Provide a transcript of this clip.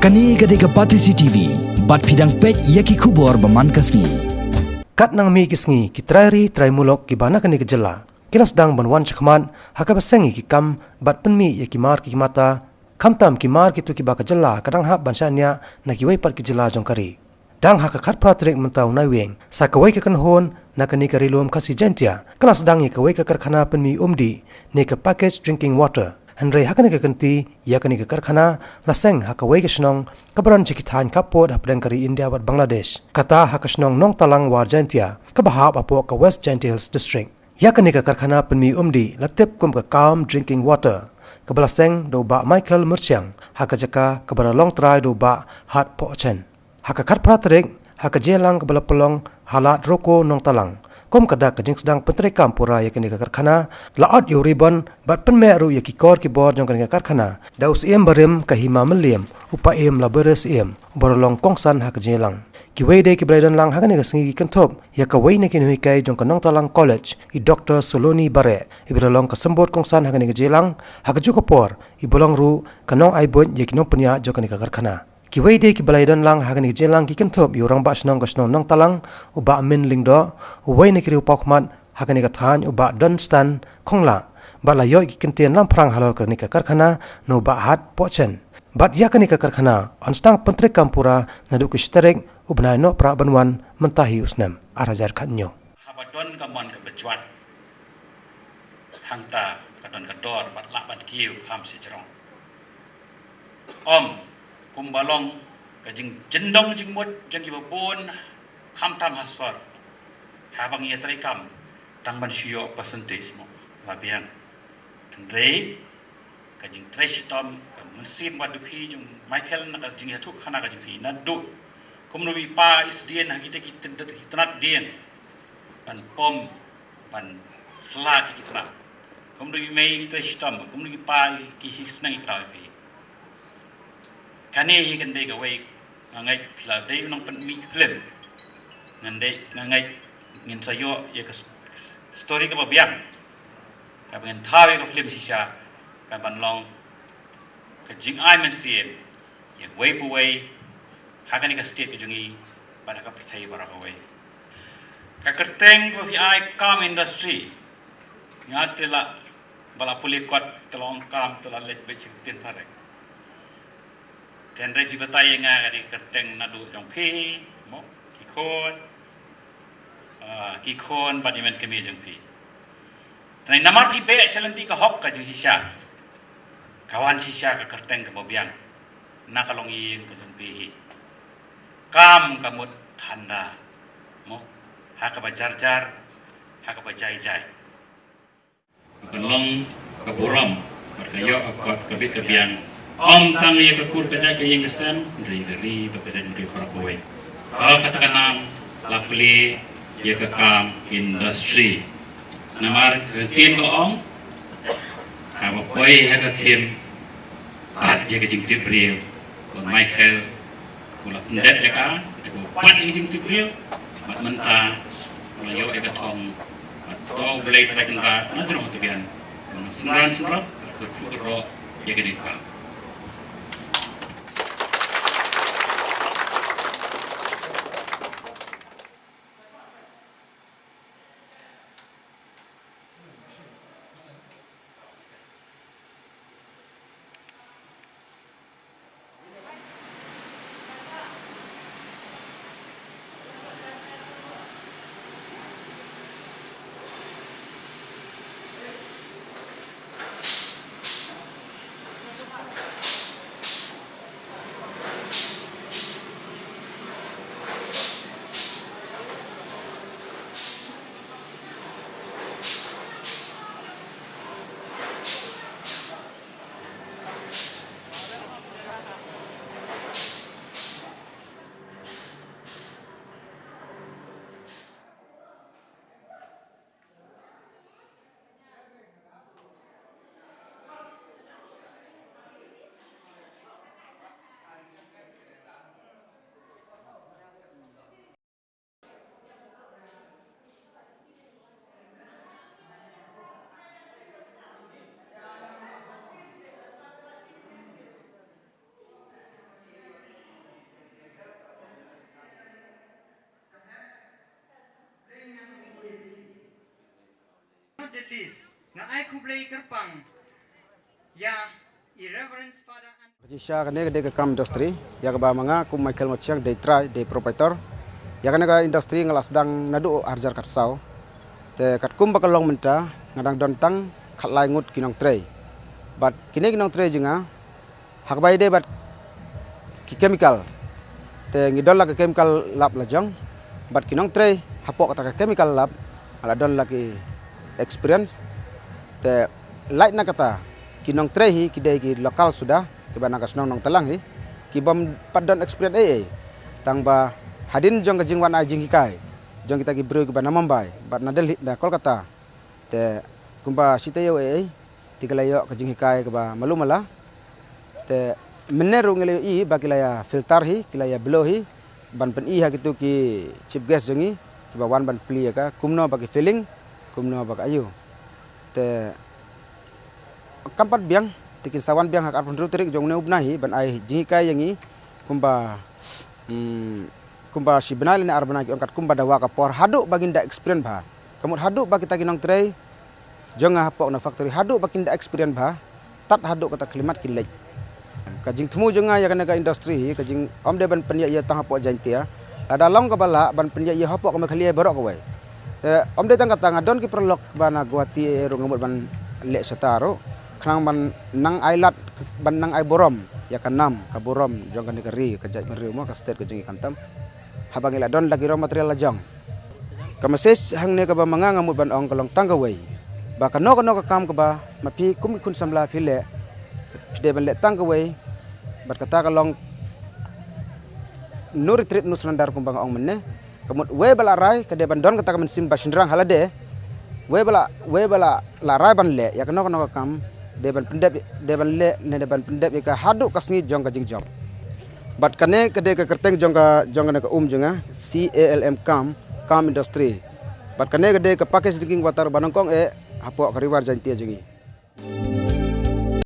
Kani gadega Batisi TV, bat fidang pek yaki kubor baman kasngi. Kat nang mi kisngi ki trai mulok ki bana kani kejela. Kilas dang banwan chakman haka basengi ki kam bat penmi yaki mar ki mata kamtam ki mar ki tu ki baka jela kadang hak bansanya na ki wei pat ki jela jongkari. Dang haka kat pratrik mentau na weng sa kawai ke kan hon na kani kari lom kasi jentia. Kelas dang ye kawai ke karkhana penmi umdi ne ke package drinking water. Henry hakani ke kenti ya kani ke karkhana laseng hakawai ke snong kabaran cikitan kapot hapdeng kari India bat Bangladesh. Kata hakasnong nong talang war jentia kabahap apo ke West Gentil Hills District. Ya kani ke karkhana penmi umdi latip kum ke calm drinking water. Kebelaseng do ba Michael Mursyang hakajaka kebara long try do ba hat po chen. Haka kat pratrik haka jelang kebala pelong halat roko nong talang. Kom kada kajing sedang penteri kampura yakini ke karkhana laot yu ribbon bat penmeru yaki kor ki bor jong kani ke karkhana daus iem barim kahima meliam upa iem laberes iem borolong kongsan hak jelang ki weide ki blaidan lang hakani ke sengi kentop ya ka weine ki nui kai jong kanong talang college I Dr. Soloni Bare I borolong ka sembot kongsan hakani ke jelang hak ju por I bolong ru kanong aibot yaki nong penya jong kani ke karkhana ki weide ki balaidan lang hagani jelang ki kentop yurang ba snong gasnong nong talang uba min lingdo uwei ne kiri upakmat hagani ka than uba don stan khongla ba la yoy ki kentien lam prang halo ka ni ka karkhana no ba hat pochen bat ya kani ka karkhana anstang pentri kampura nadu ki shterek ubnai no pra banwan mentahi usnam arajar khatnyo habadon ka mon ka bejwat hangta kadon ka dor bat la bat kiu kham si jrong kumbalong kajing jendong jing mut jang kibapun ham tam hasfar habang ia terikam tang ban sio percentage mo labian tendrei kajing tresitom musim waduki jung Michael nak kajing yatuk khana kajing pi nadu kumrubi pa isdien hagite kitnat dien ban pom ban selak kitnat kumrubi mei tresitom kumrubi pa ki hisnang ikrawi pi kani hi kan dei ka wei ngai pila dei nong pen mi film ngandei ngai ngin sayo ye ka story ka babiang ka ben thawe ka film sisa ka ban long ka jing ai men sien ye wei pu wei ha kani ka state jungi pada ka pithai bara ka wei ka kerteng ko hi ai kam industry ngatela bala puli kwat telong kam tela let be sik tin thare Tendrai di batai nga kadi kerteng nadu jong pi mo kikon badimen kemi jong pi tanai namar pi be selenti ka hok ka sisa kawan sisa ka kerteng ka bobiang nakalong yin ka jong pi kam kamut thanda mo haka ba jar haka ba jai kalong ka boram kayo akot kabit kabiang tang ye berkur kerja ke yang kesan dari bekerja di Prabowo. Kalau katakan nam lafli ye kekam industri. Namar kertin ko apa koi hega kim pat ye kejing tibriu Michael kula pendet ya ka pat ye kejing tibriu mat menta kula yo ega thong to belai trakin ka na dro tibian. Semran ko ye kejing ka of the list nga ai kublai kerpang ya irreverence pada Jisha kene de kam industri ya ba manga ku Michael Mochiang de try de proprietor ya kene ka industri ngalas dang nadu arjar katsau te kat kum bakalong menta ngadang dontang khatlai ngut kinong tray but kine kinong tray jinga hak bai de bat ki chemical te ngidol la ke chemical lab la jong but kinong tray hapok kata ke chemical lab ala don la ki experience te light na kata kinong tray hi kidai ki lokal sudah kibana kasnong nong telang hi kibam padon experience tang ba hadin jong ka jingwan ai jing hikai jong kita ki bro kibana Mumbai bat na Delhi da Kolkata te kumba sitayo tikalayo ka jing hikai ka malumala te meneru ngele i bakilaya filter hi kilaya blow hi ban pen i ha gitu ki chip gas jongi kiba wan ban pli ka kumno bagi filling kumno bag ayu te kampat biang tikin sawan biang hak arpun rutrik jong ne ubnahi ban ai jika yangi kumba kumba si benali ne arbana ki onkat kumba dawa ka por hadu baginda experience ba kamut hadu bagi ta kinong tray jong hapok na factory hadu baginda experience ba tat hadu kata klimat kilek kajing temu jonga ya kana ka industri kajing om de ban penya ya tang hapok jantia ada long ka bala ban penya ya hapok ka khali borok ka wai om de tang kata ngadon ki perlok bana guati ro ngamut ban lek setaro kanang ban nang ailat ban nang ai borom ya kanam ka borom jong kan keri ka jai meri mo ka state ka jing kantam habang ila don lagi raw material la jong ka meses hang ne ka ba manga ngamut ban ong kalong tanggawai ba kano ka kam ka ba mapi kum kun samla phile pide ban le tanggawai bat kata kalong nur trit nusrandar kumbang ong menne kamut we bala rai ka de ban don kata ka men sim basindrang halade we bala la rai ban le ya kano ka kam deban le ne deban pendep ka hadu kasngi jong ka jing job bat kane kede ka kerteng jong ka ne ka jonga CALM kam industry bat kane kede ka package drinking water banangkong hapok kariwar jantia jongi